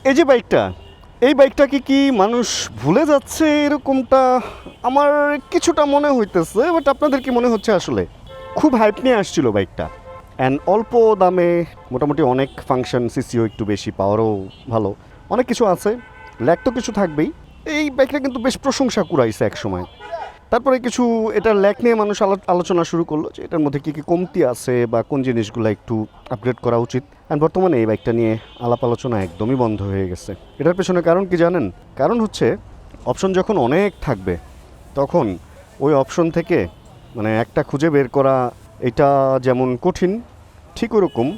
এই যে বাইকটা, এই বাইকটাকে কি মানুষ ভুলে যাচ্ছে এরকমটা আমার কিছুটা মনে হইতেছে, বাট আপনাদের কি মনে হচ্ছে? আসলে খুব হাইপ নিয়ে আসছিল বাইকটা, অ্যান্ড অল্প দামে মোটামুটি অনেক ফাংশন, সিসিও একটু বেশি, পাওয়ারও ভালো, অনেক কিছু আছে, ল্যাক তো কিছু থাকবেই। এই বাইকটা কিন্তু বেশ প্রশংসা কুড়াইছে এক সময়। তারপরে কিছু এটার ল্যাক নিয়ে মানুষ আলোচনা শুরু করলো যে এটার মধ্যে কী কী কমতি আছে বা কোন জিনিসগুলো একটু আপগ্রেড করা উচিত। অ্যান্ড বর্তমানে এই বাইকটা নিয়ে আলাপ আলোচনা একদমই বন্ধ হয়ে গেছে। এটার পেছনে কারণ কি জানেন? কারণ হচ্ছে অপশন যখন অনেক থাকবে তখন ওই অপশন থেকে মানে একটা খুঁজে বের করা এটা যেমন কঠিন, ঠিক ওরকম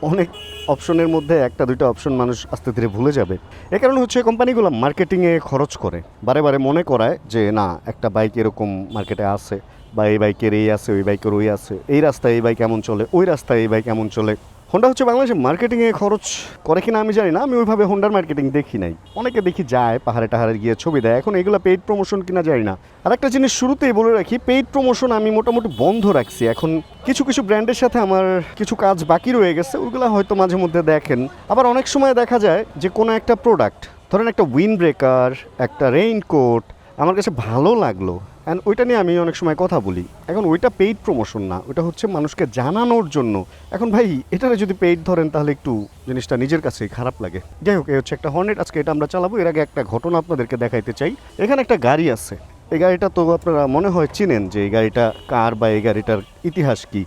অনেক অপশনের মধ্যে একটা দুইটা অপশন মানুষ আস্তে ধীরে ভুলে যাবে। এ কারণে হচ্ছে কোম্পানিগুলো মার্কেটিংয়ে খরচ করে, বারে বারে মনে করায় যে না একটা বাইক এরকম মার্কেটে আছে, বা এই বাইকের এই আছে, ওই বাইকের ওই আছে, এই রাস্তায় এই বাইক এমন চলে, ওই রাস্তায় এই বাইক এমন চলে। হোন্ডা হচ্ছে বাংলাদেশে মার্কেটিংয়ে খরচ করে কিনা আমি জানি না, আমি ওইভাবে হোন্ডার মার্কেটিং দেখি নাই। অনেকে দেখি যায় পাহাড়ে টাহাড়ে গিয়ে ছবি দেয়, এখন এগুলো পেইড প্রমোশন কিনা জানি না। আর একটা জিনিস শুরুতেই বলে রাখি, পেইড প্রমোশন আমি মোটামুটি বন্ধ রাখছি। এখন কিছু কিছু ব্র্যান্ডের সাথে আমার কিছু কাজ বাকি রয়ে গেছে, ওইগুলো হয়তো মাঝে মধ্যে দেখেন। আবার অনেক সময় দেখা যায় যে কোনো একটা প্রোডাক্ট, ধরেন একটা উইন্ড ব্রেকার, একটা রেইনকোট আমার কাছে ভালো লাগলো, অ্যান্ড ওইটা নিয়ে আমি অনেক সময় কথা বলি। এখন ওইটা পেইড প্রমোশন না, ওইটা হচ্ছে মানুষকে জানানোর জন্য। এখন ভাই এটারে যদি পেইড ধরেন তাহলে একটু জিনিসটা নিজের কাছেই খারাপ লাগে। যাই হোক, এই হচ্ছে একটা হর্নেট, আজকে এটা আমরা চালাবো। এর আগে একটা ঘটনা আপনাদেরকে দেখাইতে চাই। এখানে একটা গাড়ি আছে, এই গাড়িটা তো আপনারা মনে হয় চিনেন যে এই গাড়িটা কার বা এই গাড়িটার ইতিহাস কি।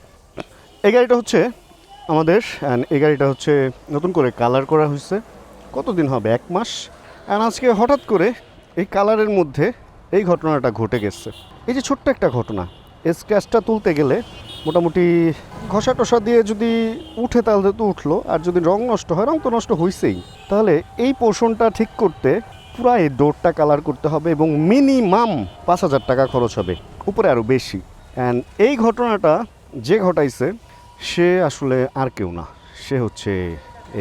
এই গাড়িটা হচ্ছে আমাদের, অ্যান্ড এই গাড়িটা হচ্ছে নতুন করে কালার করা হয়েছে। কতদিন হবে? 1 মাস। অ্যান্ড আজকে হঠাৎ করে এই কালারের মধ্যে এই ঘটনাটা ঘটে গেছে। এই যে ছোট্ট একটা ঘটনা, স্ক্র্যাচটা তুলতে গেলে মোটামুটি ঘষা টসা দিয়ে যদি উঠে তাহলে তো উঠলো, আর যদি রং নষ্ট হয়, রং তো নষ্ট হয়েছেই, তাহলে এই পোর্শনটা ঠিক করতে পুরো এই ডোরটা কালার করতে হবে এবং মিনিমাম 5,000 টাকা খরচ হবে, উপরে আরও বেশি। অ্যান্ড এই ঘটনাটা যে ঘটাইছে সে আসলে আর কেউ না, সে হচ্ছে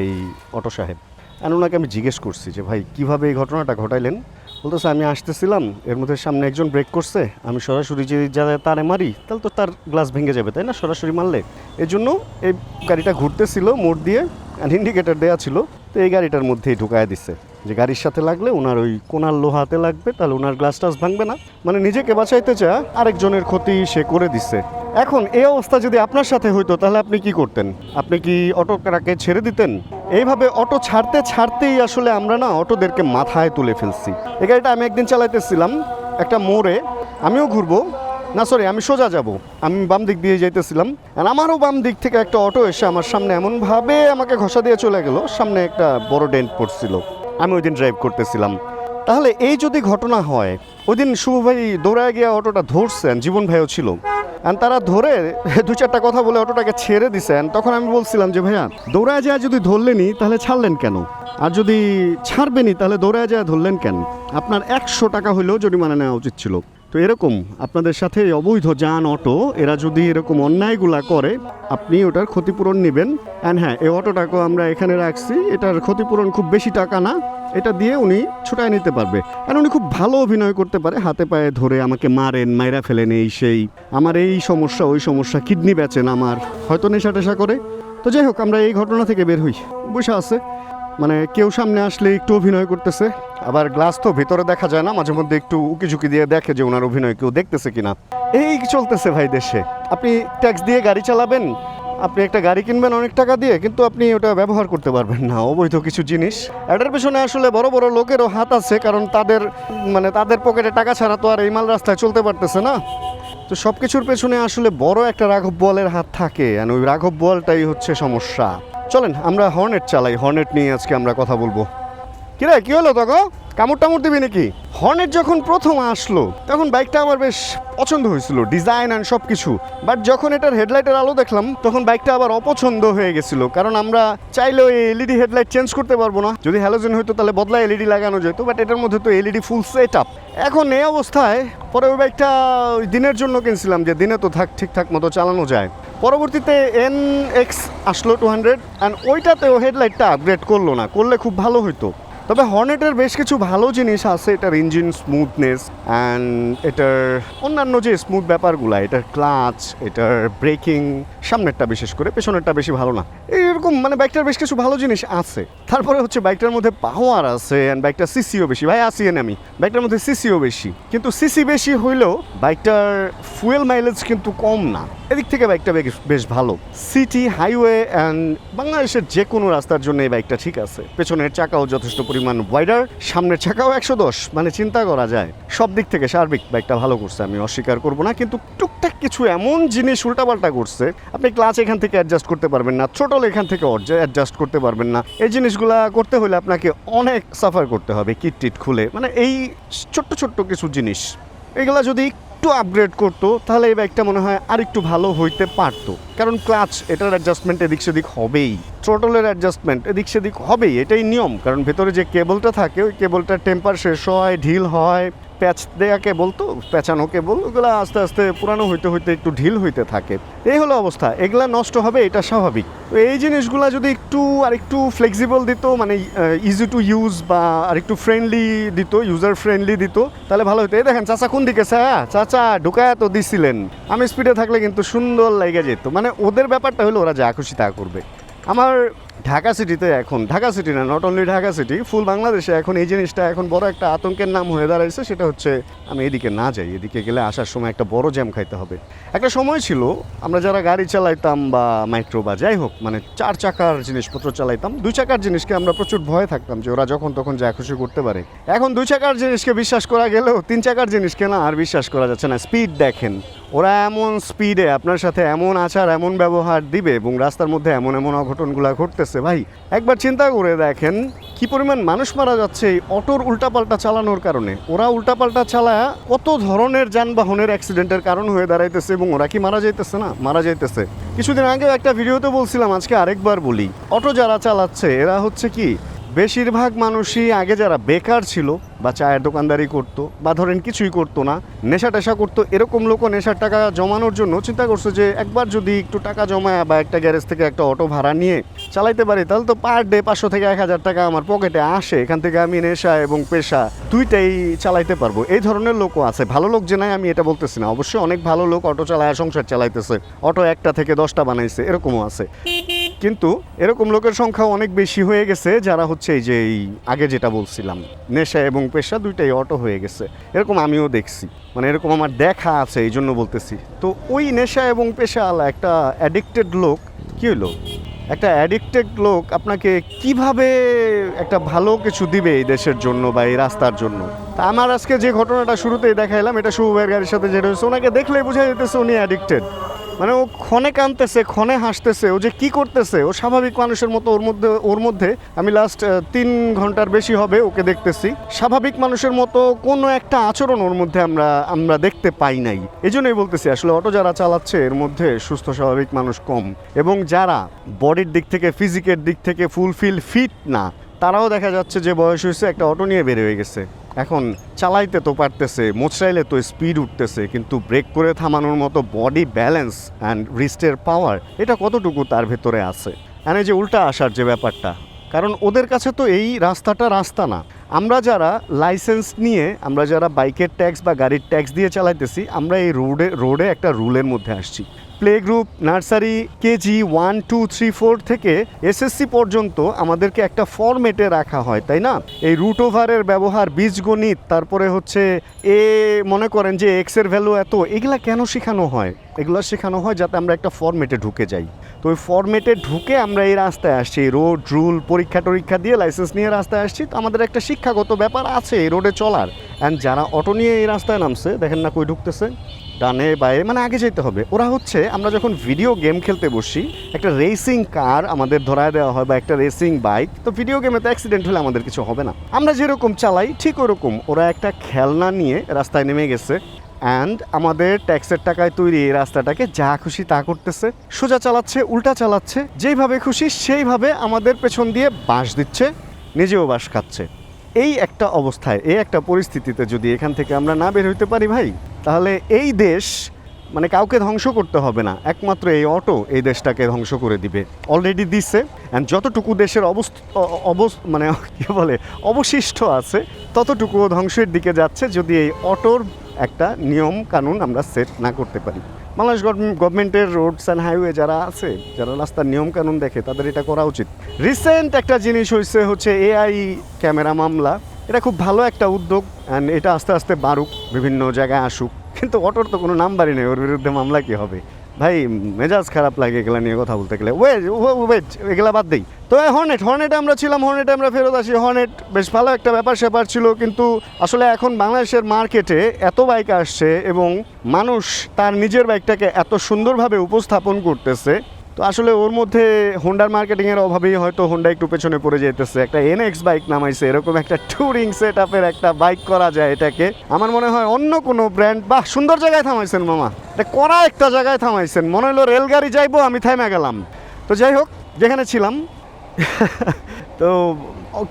এই অটো সাহেব। আর ওনাকে আমি জিজ্ঞেস করছি যে ভাই কীভাবে এই ঘটনাটা ঘটাইলেন? বলতেছে আমি আসতেছিলাম, এর মধ্যে সামনে একজন ব্রেক করছে, আমি সরাসরি যে যারা তারে মারি তাহলে তো তার গ্লাস ভেঙে যাবে, তাই না, সরাসরি মারলে। এই জন্য এই গাড়িটা ঘুরতেছিল মোড় দিয়ে, ইন্ডিকেটার দেওয়া ছিল, তো এই গাড়িটার মধ্যেই ঢুকায় দিচ্ছে যে গাড়ির সাথে লাগলে ওনার ওই কোনার লোহাতে লাগবে, তাহলে ওনার গ্লাস টাস ভাঙবে না। মানে নিজেকে বাঁচাইতে চা আরেকজনের ক্ষতি সে করে দিচ্ছে। এখন এই অবস্থা যদি আপনার সাথে হইতো তাহলে আপনি কি করতেন? আপনি কি অটোটাকে ছেড়ে দিতেন? এইভাবে অটো ছাড়তে ছাড়তেই আসলে আমরা না অটোদেরকে মাথায় তুলে ফেলছি। এই গাড়িটা আমি একদিন চালাইতেছিলাম একটা মোড়ে, আমিও ঘুরবো না, সরি আমি সোজা যাব, আমি বাম দিক দিয়ে যাইতেছিলাম, আর আমারও বাম দিক থেকে একটা অটো এসে আমার সামনে এমনভাবে আমাকে ঘষা দিয়ে চলে গেল, সামনে একটা বড় ডেন্ট পড়ছিল। আমি ওই দিন ড্রাইভ করতেছিলাম। তাহলে এই যদি ঘটনা হয়, ওই দিন শুভ ভাই দৌড়ায় গিয়ে অটোটা ধরছেন, জীবন ভাইও ছিল, আর তারা ধরে 2-4টা কথা বলে অটোটাকে ছেড়ে দিছেন। তখন আমি বলছিলাম যে ভাইয়া দৌড়ায় যায় যদি ধরলেনি তাহলে ছাড়লেন কেন, আর যদি ছাড়বেনি তাহলে দৌড়ায় যায় ধরলেন কেন? আপনার 100 টাকা হইলেও জরিমানা নেওয়া উচিত ছিল। তো এরকম আপনাদের সাথে অবৈধ যান অটো এরা যদি এরকম অন্যায়গুলা করে, আপনি ওটার ক্ষতিপূরণ নেবেন। অ্যান্ড হ্যাঁ, এই অটোটাকেও আমরা এখানে রাখছি, এটার ক্ষতিপূরণ খুব বেশি টাকা না, এটা দিয়ে উনি ছুটায় নিতে পারবে। আর উনি খুব ভালো অভিনয় করতে পারে, হাতে পায়ে ধরে আমাকে মারেন, মাইরা ফেলেন, এই সেই, আমার এই সমস্যা ওই সমস্যা, কিডনি বেচেন আমার, হয়তো নেশা টেশা করে। তো যাই হোক, আমরা এই ঘটনা থেকে বের হই। বসে আছে মানে কেউ সামনে আসলে একটু অভিনয় করতেছে, আবার গ্লাস তো ভিতরে দেখা যায় না, মাঝে মধ্যে একটু উকি ঝুঁকি দিয়ে দেখে যে ওনার অভিনয় কেউ দেখতেছে কিনা। এই চলতেছে ভাই দেশে। আপনি ট্যাক্স দিয়ে গাড়ি চালাবেন, আপনি একটা গাড়ি কিনবেন অনেক টাকা দিয়ে, কিন্তু আপনি ওটা ব্যবহার করতে পারবেন না, অবৈধ কিছু জিনিস। এটার পেছনে আসলে বড় বড় লোকেরও হাত আছে, কারণ তাদের পকেটে টাকা ছাড়া তো আর এই মাল রাস্তায় চলতে পারতেছে না। তো সব কিছুর পেছনে আসলে বড় একটা রাঘব বোয়ালের হাত থাকে, আর ওই রাঘব বোয়ালটাই হচ্ছে সমস্যা। চলেন আমরা হর্নেট চালাই, হর্নেট নিয়ে আজকে আমরা কথা বলবো। কিরে কি হলো তখন, কামড় টামড় দিবি নাকি? হর্নেট যখন প্রথম আসলো তখন বাইকটা আমার বেশ পছন্দ হয়েছিল, ডিজাইন অ্যান্ড সব কিছু। বাট যখন এটার হেডলাইটের আলো দেখলাম তখন বাইকটা আবার অপছন্দ হয়ে গেছিলো, কারণ আমরা চাইলেও এই এলইডি হেডলাইট চেঞ্জ করতে পারবো না। যদি হ্যালোজেন হইতো তাহলে বদলা এলইডি লাগানো যেত, বাট এটার মধ্যে তো এলইডি ফুল সেট আপ। এখন এই অবস্থায় পরে ওই বাইকটা দিনের জন্য কিনছিলাম, যে দিনে তো ঠিকঠাক মতো চালানো যায়। পরবর্তীতে NX আসলো 200, অ্যান্ড ওইটাতেও হেডলাইটটা আপগ্রেড করলো না, করলে খুব ভালো হইতো। তবে হর্নেটের বেশ কিছু ভালো জিনিস আছে, এটার ইঞ্জিন স্মুথনেস অ্যান্ড এটার অন্যান্য যে স্মুথ ব্যাপারগুলো, এটার ক্লাচ, এটার ব্রেকিং, সামনেরটা বিশেষ করে, পেছনেরটা বেশি ভালো না। এইরকম মানে বাইকটার বেশ কিছু ভালো জিনিস আছে। তারপরে হচ্ছে বাইকটার মধ্যে পাওয়ার আছে অ্যান্ড বাইকটার সিসিও বেশি। ভাই আসিয়েন আমি, বাইকটার মধ্যে সিসিও বেশি, কিন্তু সিসি বেশি হইলেও বাইকটার ফুয়েল মাইলেজ কিন্তু কম না। এদিক থেকে বাইকটা বেশ ভালো। সিটি, হাইওয়ে অ্যান্ড বাংলাদেশের যে কোনো রাস্তার জন্য এই বাইকটা ঠিক আছে। পেছনের চাকাও যথেষ্ট পরিমাণ ওয়াইডার, সামনের চাকাও 110, মানে চিন্তা করা যায় সব দিক থেকে সার্বিক বাইকটা ভালো করছে, আমি অস্বীকার করব না। কিন্তু টুকটাক কিছু এমন জিনিস উল্টাপাল্টা করছে, আপনি ক্লাচ এখান থেকে অ্যাডজাস্ট করতে পারবেন না, থ্রোটল এখান থেকে অ্যাডজাস্ট করতে পারবেন না। এই জিনিসগুলা করতে হলে আপনাকে অনেক সাফার করতে হবে কিট টিট খুলে। মানে এই ছোট্ট ছোট্ট কিছু জিনিস, এগুলা যদি একটু আপগ্রেড করতো তাহলে এই বাইকটা মনে হয় আর একটু ভালো হইতে পারতো। কারণ ক্লাচ এটার অ্যাডজাস্টমেন্ট এদিক সেদিক হবেই, থ্রোটলের অ্যাডজাস্টমেন্ট এদিক সেদিক হবেই, এটাই নিয়ম। কারণ ভেতরে যে কেবলটা থাকে ওই কেবলটার টেম্পার শেষ হয়, ঢিল হয়, প্যাচ দেয়া কেবল তো, পেঁচানো কেবল, ওগুলো আস্তে আস্তে পুরানো হইতে হইতে একটু ঢিল হইতে থাকে। এই হলো অবস্থা, এগুলা নষ্ট হবে, এটা স্বাভাবিক। তো এই জিনিসগুলো যদি একটু ফ্লেক্সিবল দিত, মানে ইজি টু ইউজ বা আরেকটু ফ্রেন্ডলি দিত, ইউজার ফ্রেন্ডলি দিত, তাহলে ভালো হতো। এই দেখেন চাচা কোন দিকে, চাচা ঢুকায় তো দিছিলেন, আমি স্পিডে থাকলে কিন্তু সুন্দর লেগে যেত। মানে ওদের ব্যাপারটা হলো ওরা যা খুশি তা করবে। আমার ঢাকা সিটিতে এখন, ঢাকা সিটি না, নট অনলি ঢাকা সিটি, ফুল বাংলাদেশে এখন এই জিনিসটা এখন বড় একটা আতঙ্কের নাম হয়ে দাঁড়াইছে। সেটা হচ্ছে আমি এদিকে না যাই, এদিকে গেলে আসার সময় একটা বড় জ্যাম খাইতে হবে। একটা সময় ছিল আমরা যারা গাড়ি চালাইতাম বা মাইক্রো বা যাই হোক, মানে 4 চাকার জিনিসপত্র চালাইতাম, 2 চাকার জিনিসকে আমরা প্রচুর ভয় থাকতাম যে ওরা যখন তখন যা খুশি করতে পারে। এখন 2 চাকার জিনিসকে বিশ্বাস করা গেলেও 3 চাকার জিনিসকে না আর বিশ্বাস করা যাচ্ছে না। স্পিড দেখেন, ওরা এমন স্পিডে আপনার সাথে এমন আচার এমন ব্যবহার দিবে এবং রাস্তার মধ্যে এমন এমন অঘটনগুলো ঘটতেছে। ভাই একবার চিন্তা করে দেখেন কি পরিমাণ মানুষ মারা যাচ্ছে এই অটোর উল্টাপাল্টা চালানোর কারণে। ওরা উল্টাপাল্টা চালায় কত ধরনের যানবাহনের অ্যাক্সিডেন্টের কারণ হয়ে দাঁড়াইতেছে এবং ওরা কি মারা যাইতেছে না? মারা যাইতেছে। কিছুদিন আগে একটা ভিডিওতে বলছিলাম, আজকে আরেকবার বলি, অটো যারা চালাচ্ছে এরা হচ্ছে কি, বেশিরভাগ মানুষই আগে যারা বেকার ছিল বা চায়ের দোকানদারি করতো বা ধরেন কিছুই করতো না, নেশা টেশা করতো, এরকম লোকও নেশার টাকা জমানোর জন্য চিন্তা করছে যে একবার যদি একটু টাকা জমায় বা একটা গ্যারেজ থেকে একটা অটো ভাড়া নিয়ে চালাইতে পারি তাহলে তো পার ডে 500 থেকে 1000 টাকা আমার পকেটে আসে, এখান থেকে আমি নেশা এবং পেশা দুইটাই চালাইতে পারবো। এই ধরনের লোকও আছে। ভালো লোক যে নাই আমি এটা বলতেছি না, অবশ্যই অনেক ভালো লোক অটো চালায় সংসার চালাইতেছে, অটো 1টা থেকে 10টা বানাইছে, এরকমও আছে। কিন্তু এরকম লোকের সংখ্যা অনেক বেশি হয়ে গেছে যারা হচ্ছে এই যে এই আগে যেটা বলছিলাম নেশা এবং পেশা দুইটাই অটো হয়ে গেছে। এরকম আমিও দেখছি, মানে এরকম আমার দেখা আছে, এই জন্য বলতেছি। তো ওই নেশা এবং পেশাওয়ালা একটা অ্যাডিক্টেড লোক কী হলো, একটা অ্যাডিক্টেড লোক আপনাকে কিভাবে একটা ভালো কিছু দিবে এই দেশের জন্য বা এই রাস্তার জন্য? তা আমার আজকে যে ঘটনাটা শুরুতেই দেখাইলাম, এটা শুভের গাড়ির সাথে যেটা হচ্ছে, ওনাকে দেখলেই বোঝা যেতেছে উনি অ্যাডিক্টেড। মানে ও ক্ষণে কাঁদতেছে, ক্ষণে হাসতেছে, ও যে কি করতেছে, ও স্বাভাবিক মানুষের মতো ওর মধ্যে আমি লাস্ট 3 ঘন্টার বেশি হবে ওকে দেখতেছি, স্বাভাবিক মানুষের মতো কোনো একটা আচরণ ওর মধ্যে আমরা দেখতে পাই নাই। এই জন্যই বলতেছি আসলে অটো যারা চালাচ্ছে এর মধ্যে সুস্থ স্বাভাবিক মানুষ কম, এবং যারা বডির দিক থেকে ফিজিকের দিক থেকে ফুলফিল ফিট না, তারাও দেখা যাচ্ছে যে বয়স হয়েছে একটা অটো নিয়ে বের হয়ে গেছে, এখন চালাইতে তো পারতেছে, মোচড়াইলে তো স্পিড উঠতেছে, কিন্তু ব্রেক করে থামানোর মতো বডি ব্যালেন্স অ্যান্ড রিস্টের পাওয়ার এটা কতটুকু তার ভেতরে আছে। মানে যে উল্টা আসার যে ব্যাপারটা, কারণ ওদের কাছে তো এই রাস্তাটা রাস্তা না। আমরা যারা লাইসেন্স নিয়ে, আমরা যারা বাইকের ট্যাক্স বা গাড়ির ট্যাক্স দিয়ে চালাইতেছি, আমরা এই রোডে একটা রুলের মধ্যে আসছি। প্লে গ্রুপ, নার্সারি, কেজি 1, 2, 3, 4 থেকে এসএসসি পর্যন্ত আমাদেরকে একটা ফরম্যাটে রাখা হয়, তাই না? এই রুট ওভারের ব্যবহার, বীজগণিত, তারপরে হচ্ছে মনে করেন যে এক্সের ভ্যালু এত, এগুলা কেন শেখানো হয়? এগুলো শেখানো হয় যাতে আমরা একটা ফরম্যাটে ঢুকে যাই। তো ওই ফরম্যাটে ঢুকে আমরা এই রাস্তায় আসছি, রোড রুল পরীক্ষা দিয়ে লাইসেন্স নিয়ে রাস্তায় আসছি। তো আমাদের একটা শিক্ষাগত ব্যাপার আছে এই রোডে চলার। অ্যান্ড যারা অটো নিয়ে এই রাস্তায় নামছে, দেখেন না কই ঢুকতেছে, ডানে বায়ে, মানে আগে যেতে হবে। ওরা হচ্ছে, আমরা যখন ভিডিও গেম খেলতে বসি, একটা রেসিং কার আমাদের ধরায় দেওয়া হয় বা একটা রেসিং বাইক, তো ভিডিও গেমে তো অ্যাক্সিডেন্ট হলে আমাদের কিছু হবে না, আমরা যেরকম চালাই ঠিক ওরকম ওরা একটা খেলনা নিয়ে রাস্তায় নেমে গেছে অ্যান্ড আমাদের ট্যাক্সের টাকায় তৈরি এই রাস্তাটাকে যা খুশি তা করতেছে, সোজা চালাচ্ছে, উল্টা চালাচ্ছে, যেইভাবে খুশি সেইভাবে আমাদের পেছন দিয়ে বাঁশ দিচ্ছে, নিজেও বাঁশ খাচ্ছে। এই একটা অবস্থায়, এই একটা পরিস্থিতিতে যদি এখান থেকে আমরা না বের হইতে পারি ভাই, তাহলে এই দেশ মানে কাউকে ধ্বংস করতে হবে না, একমাত্র এই অটো এই দেশটাকে ধ্বংস করে দিবে, অলরেডি দিছে। অ্যান্ড যতটুকু দেশের মানে কী বলে অবশিষ্ট আছে ততটুকু ধ্বংসের দিকে যাচ্ছে যদি এই অটোর একটা নিয়ম কানুন আমরা সেট না করতে পারি। বাংলাদেশ গভর্নমেন্টের রোডস অ্যান্ড হাইওয়ে যারা আছে, যারা রাস্তার নিয়ম কানুন দেখে, তাদের এটা করা উচিত। রিসেন্ট একটা জিনিস হচ্ছে এআই ক্যামেরা মামলা। এটা খুব ভালো একটা উদ্যোগ, অ্যান্ড এটা আস্তে আস্তে বাড়ুক, বিভিন্ন জায়গায় আসুক, কিন্তু অটোর তো কোনো নাম্বারই নেই, ওর বিরুদ্ধে মামলা কী হবে ভাই? মেজাজ খারাপ লাগে এগুলা নিয়ে কথা বলতে গেলে। ওয়েট এগুলা বাদ দেই। তো হর্নেটে আমরা ছিলাম, হর্নেটে আমরা ফেরত আসি। হর্নেট বেশ ভালো একটা ব্যাপার ছিল, কিন্তু আসলে এখন বাংলাদেশের মার্কেটে এত বাইক আসছে এবং মানুষ তার নিজের বাইকটাকে এত সুন্দরভাবে উপস্থাপন করতেছে, তো আসলে ওর মধ্যে হোন্ডার মার্কেটিংয়ের অভাবেই হয়তো হোন্ডা একটু পেছনে পড়ে যেতেছে। একটা এনএক্স বাইক নামাইছে, এরকম একটা ট্যুরিং সেট আপের একটা বাইক করা যায় এটাকে। আমার মনে হয় অন্য কোনো ব্র্যান্ড, বাহ সুন্দর জায়গায় থামাইছেন মামা, এটা করা একটা জায়গায় থামাইছেন, মনে হলো রেলগাড়ি যাইবো, আমি থামে গেলাম। তো যাই হোক, যেখানে ছিলাম তো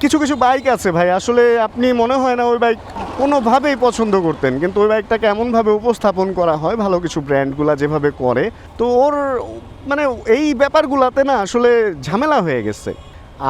কিছু বাইক আছে ভাই, আসলে আপনি মনে হয় না ওই বাইক কোনোভাবেই পছন্দ করতেন, কিন্তু ওই বাইকটাকে এমনভাবে উপস্থাপন করা হয় ভালো কিছু ব্র্যান্ডগুলা যেভাবে করে, তো ওর মানে এই ব্যাপারগুলাতে না আসলে ঝামেলা হয়ে গেছে।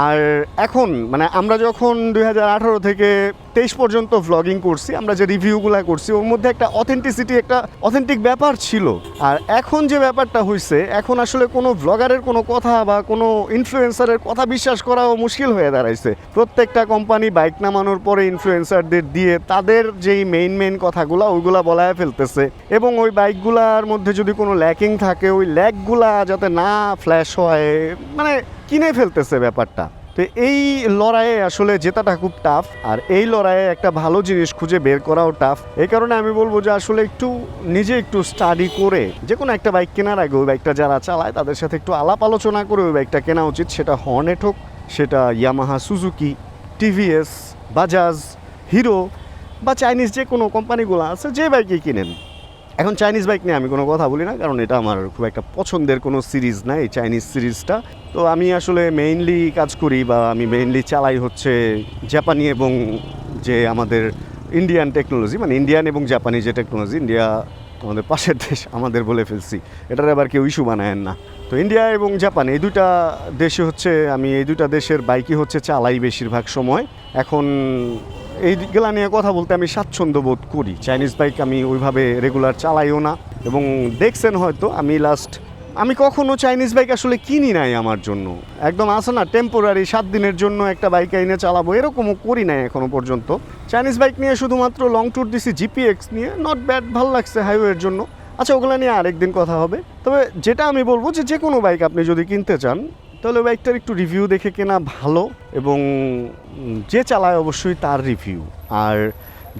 আর এখন মানে আমরা যখন 2018 থেকে 23 পর্যন্ত ভ্লগিং করছি, আমরা যে রিভিউগুলো করছি ওর মধ্যে একটা অথেন্টিসিটি, একটা অথেন্টিক ব্যাপার ছিল। আর এখন যে ব্যাপারটা হয়েছে, এখন আসলে কোনো ভ্লগারের কোনো কথা বা কোনো ইনফ্লুয়েন্সারের কথা বিশ্বাস করাও মুশকিল হয়ে দাঁড়াইছে। প্রত্যেকটা কোম্পানি বাইক নামানোর পরে ইনফ্লুয়েন্সারদের দিয়ে তাদের যেই মেইন কথাগুলো ওইগুলা বলায় ফেলতেছে, এবং ওই বাইকগুলার মধ্যে যদি কোনো ল্যাকিং থাকে ওই ল্যাকগুলা যাতে না ফ্ল্যাশ হয়, মানে কিনে ফেলতেছে ব্যাপারটা। তো এই লড়াইয়ে আসলে জেতাটা খুব টাফ, আর এই লড়াইয়ে একটা ভালো জিনিস খুঁজে বের করাও টাফ। এই কারণে আমি বলবো যে আসলে নিজে একটু স্টাডি করে যে কোনো একটা বাইক কেনার আগে ওই বাইকটা যারা চালায় তাদের সাথে একটু আলাপ আলোচনা করে ওই বাইকটা কেনা উচিত। সেটা হর্নেট হোক, সেটা Yamaha, Suzuki, TVS, Bajaj, hero বা চাইনিজ যে কোনো কোম্পানিগুলো আছে, যে বাইকই কিনেন। এখন চাইনিজ বাইক নিয়ে আমি কোনো কথা বলি না, কারণ এটা আমার খুব একটা পছন্দের কোনো সিরিজ না এই চাইনিজ সিরিজটা। তো আমি আসলে মেইনলি কাজ করি বা আমি মেইনলি চালাই হচ্ছে জাপানি এবং যে আমাদের ইন্ডিয়ান টেকনোলজি, মানে ইন্ডিয়ান এবং জাপানি যে টেকনোলজি। ইন্ডিয়া আমাদের পাশের দেশ, আমাদের বলে ফেলছি, এটার আবার কেউ ইস্যু বানায়েন না। তো ইন্ডিয়া এবং জাপান এই দুইটা দেশে হচ্ছে আমি এই দুইটা দেশের বাইকই হচ্ছে চালাই বেশিরভাগ সময়। এখন এইগুলা নিয়ে কথা বলতে আমি স্বাচ্ছন্দ্য বোধ করি। চাইনিজ বাইক আমি ওইভাবে রেগুলার চালাইও না, এবং দেখছেন হয়তো আমি কখনো চাইনিজ বাইক আসলে কিনি নাই আমার জন্য। একদম আছে না টেম্পোরারি 7 দিনের জন্য একটা বাইক এনে চালাবো, এরকমও করি নাই এখনো পর্যন্ত। চাইনিজ বাইক নিয়ে শুধুমাত্র লং ট্যুর দিছি জিপিএক্স নিয়ে, নট ব্যাড, ভালো লাগছে হাইওয়ের জন্য। আচ্ছা, ওগুলো নিয়ে আরেকদিন কথা হবে। তবে যেটা আমি বলবো যে কোনো বাইক আপনি যদি কিনতে চান তাহলে বাইকটার একটু রিভিউ দেখে কেনা ভালো, এবং যে চালায় অবশ্যই তার রিভিউ। আর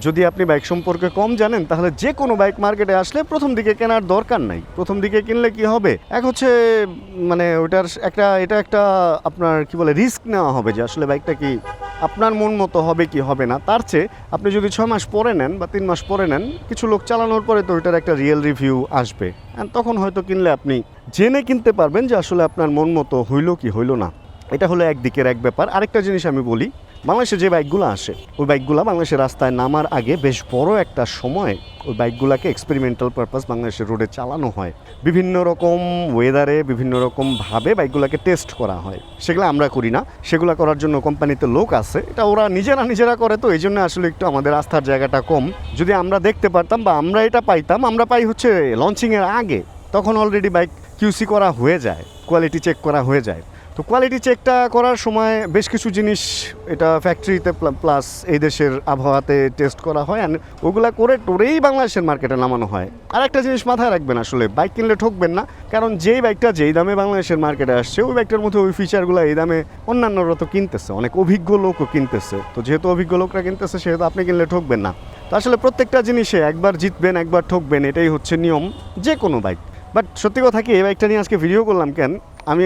যদি আপনি বাইক সম্পর্কে কম জানেন তাহলে যে কোনো বাইক মার্কেটে আসলে প্রথম দিকে কেনার দরকার নাই। প্রথম দিকে কিনলে কি হবে, এক হচ্ছে মানে ওটার এটা একটা আপনার কি বলে রিস্ক নেওয়া হবে যে আসলে বাইকটা কি আপনার মন মতো হবে কি হবে না। তার চেয়ে আপনি যদি 6 মাস পরে নেন বা 3 মাস পরে নেন, কিছু লোক চালানোর পরে তো ওইটার একটা রিয়েল রিভিউ আসবে, তখন হয়তো কিনলে আপনি জেনে কিনতে পারবেন যে আসলে আপনার মন মতো হইলো কি হইলো না। এটা হলো একদিকের এক ব্যাপার। আরেকটা জিনিস আমি বলি, বাংলাদেশে যে বাইকগুলো আসে ওই বাইকগুলো বাংলাদেশের রাস্তায় নামার আগে বেশ বড় একটা সময় ওই বাইকগুলোকে এক্সপেরিমেন্টাল পারপাস বাংলাদেশের রোডে চালানো হয়। বিভিন্ন রকম ওয়েদারে বিভিন্ন রকমভাবে বাইকগুলোকে টেস্ট করা হয়। সেগুলো আমরা করি না, সেগুলো করার জন্য কোম্পানিতে লোক আছে, এটা ওরা নিজেরা করে। তো এই জন্য আসলে একটু আমাদের আস্থার জায়গাটা কম। যদি আমরা দেখতে পারতাম বা আমরা এটা পাইতাম, আমরা পাই হচ্ছে লঞ্চিংয়ের আগে, তখন অলরেডি বাইক কিউসি করা হয়ে যায়, কোয়ালিটি চেক করা হয়ে যায়। তো কোয়ালিটি চেকটা করার সময় বেশ কিছু জিনিস এটা ফ্যাক্টরিতে প্লাস এই দেশের আবহাওয়াতে টেস্ট করা হয়, আর ওগুলা করে টোরেই বাংলাদেশের মার্কেটে নামানো হয়। আর একটা জিনিস মাথায় রাখবেন, আসলে বাইক কিনলে ঠকবেন না, কারণ যেই বাইকটা যেই দামে বাংলাদেশের মার্কেটে আসছে ওই বাইকটার মধ্যে ওই ফিচারগুলো এই দামে অন্যান্যরা তো কিনতেছে, অনেক অভিজ্ঞ লোকও কিনতেছে। তো যেহেতু অভিজ্ঞ লোকরা কিনতেছে সেহেতু আপনি কিনলে ঠকবেন না। তো আসলে প্রত্যেকটা জিনিসে একবার জিতবেন একবার ঠকবেন, এটাই হচ্ছে নিয়ম যে কোনো বাইক। বাট সত্যি কথা কি, এই বাইকটা নিয়ে আজকে ভিডিও করলাম কেন, আমি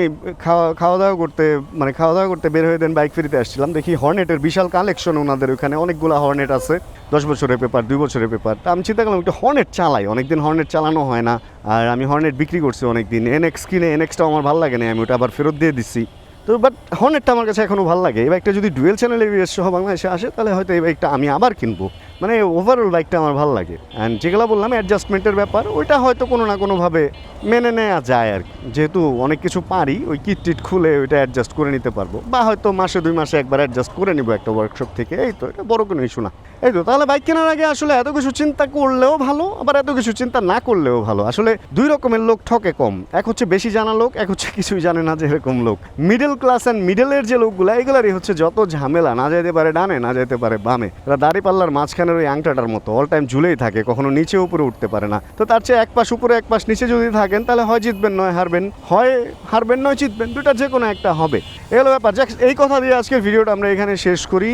খাওয়া দাওয়া করতে বের হয়ে দেন বাইক ফেরিতে আসছিলাম, দেখি হর্নেটের বিশাল কালেকশন, ওনাদের ওখানে অনেকগুলো হর্নেট আছে, 10 বছরের পেপার, 2 বছরের পেপার। তা আমি চিন্তা করলাম একটু হর্নেট চালাই, অনেকদিন হর্নেট চালানো হয় না, আর আমি হর্নেট বিক্রি করছি অনেকদিন। এনএক্স কিনে এনএক্সটাও আমার ভালো লাগে না, আমি ওটা আবার ফেরত দিয়ে দিচ্ছি। তো বাট হর্নেটটা আমার কাছে এখনও ভালো লাগে। এই বাইকটা যদি ডুয়েল চ্যানেল এবিএস সহ বাংলাদেশে আসে তাহলে হয়তো এই বাইকটা আমি আবার কিনবো। মানে ওভারঅল বাইকটা আমার ভালো লাগে অ্যান্ড যেগুলো বললাম অ্যাডজাস্টমেন্টের ব্যাপার ওইটা হয়তো কোনো না কোনোভাবে মেনে নেওয়া যায় আর কি, যেহেতু অনেক কিছু পারি ওই কিট টিট খুলে ওইটা অ্যাডজাস্ট করে নিতে পারবো, বা হয়তো মাসে 2 মাসে একবার অ্যাডজাস্ট করে নিবো একটা ওয়ার্কশপ থেকে, এই তো এটা বড় কোনো ইস্যু না। এই তো তাহলে বাইক কেনার আগে আসলে এত কিছু চিন্তা করলেও ভালো, আবার এত কিছু চিন্তা না করলেও ভালো। আসলে 2 রকমের লোক ঠকে কম, এক হচ্ছে বেশি জানা লোক, এক হচ্ছে কিছুই জানে না যে এরকম লোক। মিডল ক্লাস অ্যান্ড মিডলের যে লোকগুলো এগুলারই হচ্ছে যত ঝামেলা, না যাইতে পারে ডানে না যাইতে পারে বামে, এরা দাড়ি পাল্লার মাঝখানের ওই আংটাটার মতো অল টাইম ঝুলেই থাকে, কখনো নিচে উপরে উঠতে পারে না। তো তার চেয়ে এক পাশ উপরে এক পাশ নিচে যদি থাকেন তাহলে হয় জিতবেন নয় হারবেন, হয় হারবেন নয় জিতবেন, দুইটার যে কোনো একটা হবে। এগুলো ব্যাপার। যাক, এই কথা দিয়ে আজকের ভিডিওটা আমরা এখানে শেষ করি।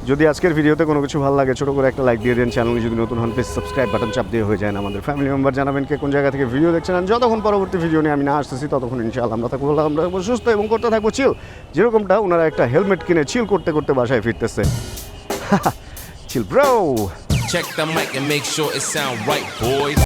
যদি আজকের ভিডিওতে কোনো কিছু ভালো লাগে ছোট করে একটা লাইক দিয়ে দেন, চ্যানেলে যদি নতুন হন প্লিজ সাবস্ক্রাইব বাটন চাপ দিয়ে হয়ে যায় না আমাদের ফ্যামিলি মেম্বার। জানাবেন কে কোন জায়গা থেকে ভিডিও দেখছেন, আর যতক্ষণ পরবর্তী ভিডিও নিয়ে আমি না আসতেছি ততক্ষণ ইনশাআল্লাহ আমরা থাকবো সুস্থ এবং করতে থাকবো চিল, যেরকমটা ওনারা একটা হেলমেট কিনে চিল করতে করতে বাসায় ফিরতেছে। Chill bro. Check the mic and make sure it sound right, boys.